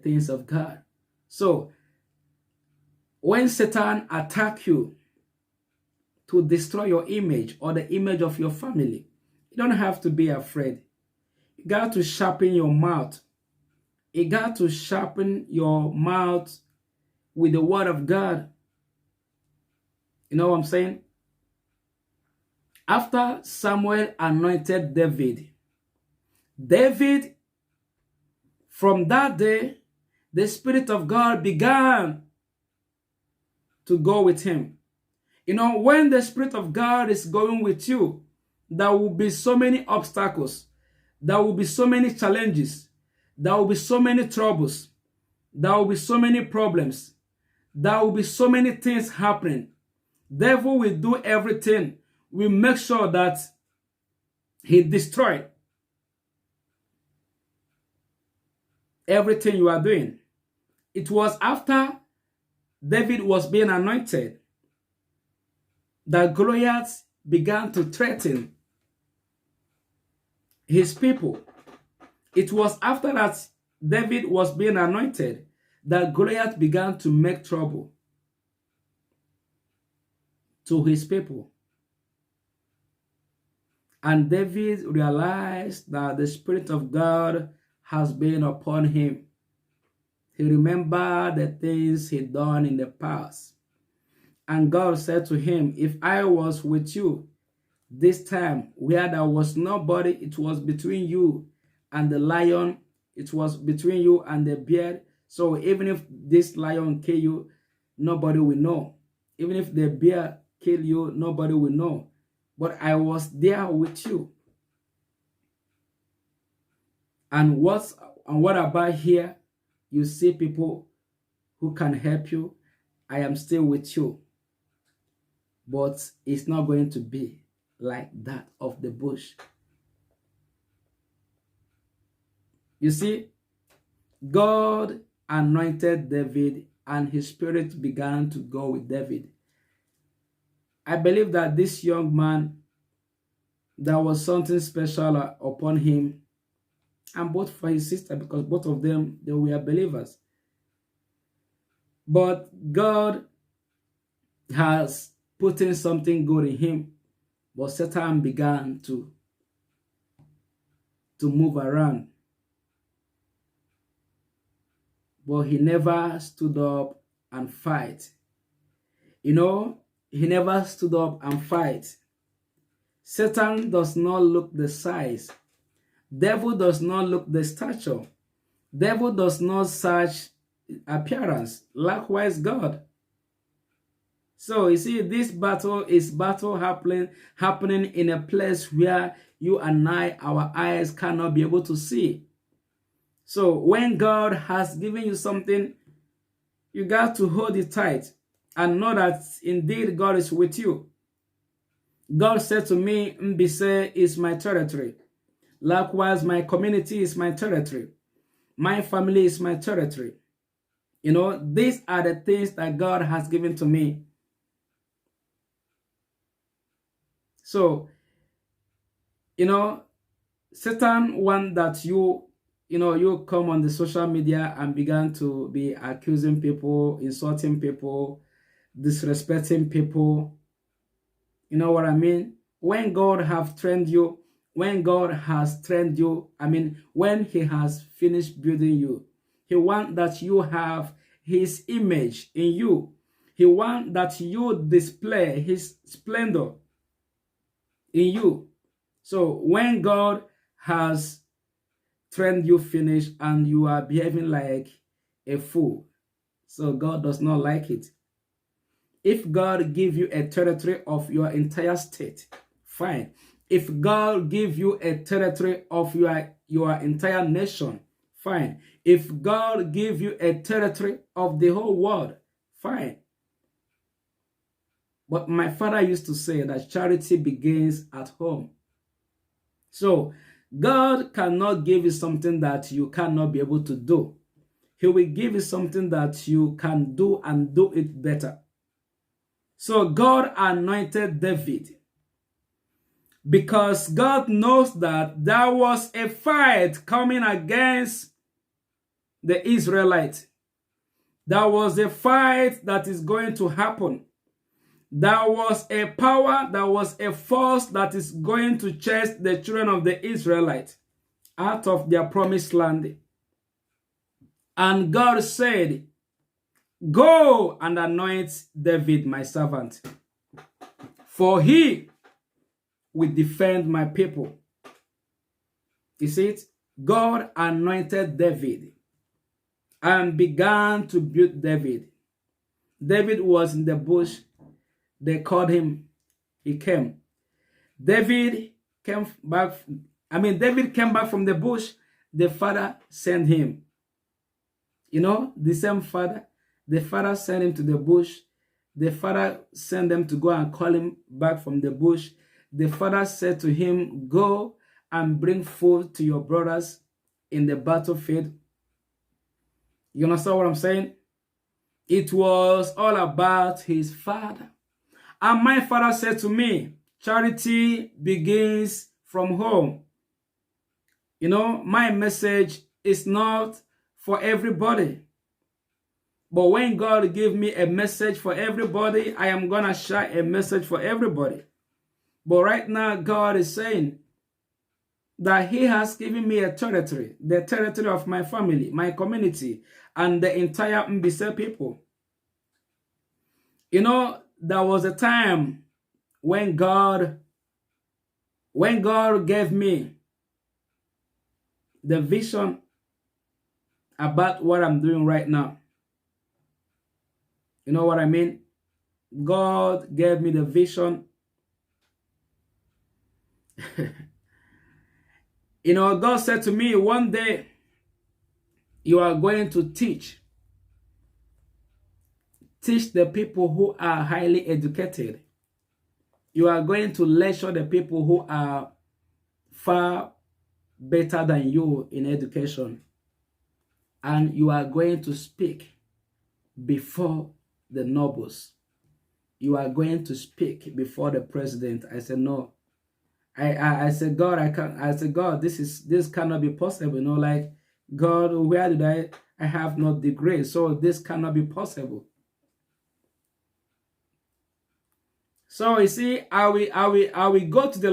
things of God. So when Satan attacks you to destroy your image or the image of your family, you don't have to be afraid. You got to sharpen your mouth. You got to sharpen your mouth with the word of God. You know what I'm saying? After Samuel anointed David, from that day, the Spirit of God began to go with him. You know, when the Spirit of God is going with you, there will be so many obstacles. There will be so many challenges. There will be so many troubles. There will be so many problems. There will be so many things happening. Devil will do everything. We make sure that he destroyed everything you are doing. It was after David was being anointed that Goliath began to threaten his people. It was after that David was being anointed that Goliath began to make trouble to his people. And David realized that the Spirit of God has been upon him. He remembered the things he'd done in the past. And God said to him, if I was with you this time where there was nobody, it was between you and the lion, it was between you and the bear. So even if this lion kill you, nobody will know. Even if the bear kill you, nobody will know. But I was there with you. And what about here? You see people who can help you. I am still with you. But it's not going to be like that of the bush. You see, God anointed David and his spirit began to go with David. I believe that this young man, there was something special upon him, and both for his sister, because both of them, they were believers. But God has put in something good in him, but Satan began to move around. But he never stood up and fight. You know, he never stood up and fight. Satan does not look the size. Devil does not look the stature. Devil does not search appearance. Likewise, God. So you see, this battle is happening in a place where you and I, our eyes cannot be able to see. So when God has given you something, you got to hold it tight and know that indeed God is with you. God said to me, Mbise is my territory. Likewise, my community is my territory. My family is my territory. You know, these are the things that God has given to me. So, you know, Satan wants that you come on the social media and began to be accusing people, insulting people, disrespecting people. You know what I mean? When God has trained you, when he has finished building you, he wants that you have his image in you. He wants that you display his splendor in you. So when God has trained you finished and you are behaving like a fool, so God does not like it. If God give you a territory of your entire state, fine. If God give you a territory of your entire nation, fine. If God give you a territory of the whole world, fine. But my father used to say that charity begins at home. So God cannot give you something that you cannot be able to do. He will give you something that you can do and do it better. So God anointed David because God knows that there was a fight coming against the Israelites. There was a fight that is going to happen. There was a power, there was a force that is going to chase the children of the Israelites out of their promised land. And God said, go and anoint David, my servant, for he will defend my people. You see it? God anointed David and began to build David. David was in the bush. They called him. He came. David came back from the bush. The father sent him. You know, the same father. The father sent him to the bush. The father sent them to go and call him back from the bush. The father said to him, go and bring food to your brothers in the battlefield. You understand what I'm saying? It was all about his father. And my father said to me, charity begins from home. You know, my message is not for everybody. But when God gave me a message for everybody, I am going to share a message for everybody. But right now, God is saying that he has given me a territory, the territory of my family, my community, and the entire Mbise people. You know, there was a time when God gave me the vision about what I'm doing right now. You know what I mean? God gave me the vision. You know, God said to me, one day you are going to teach the people who are highly educated. You are going to lecture the people who are far better than you in education. And you are going to speak before the nobles. You are going to speak before the president. I said, no. I said, God, I can't. I said, God, this cannot be possible. You know, like, God, where did I have no degree, so this cannot be possible. So you see, I will go to the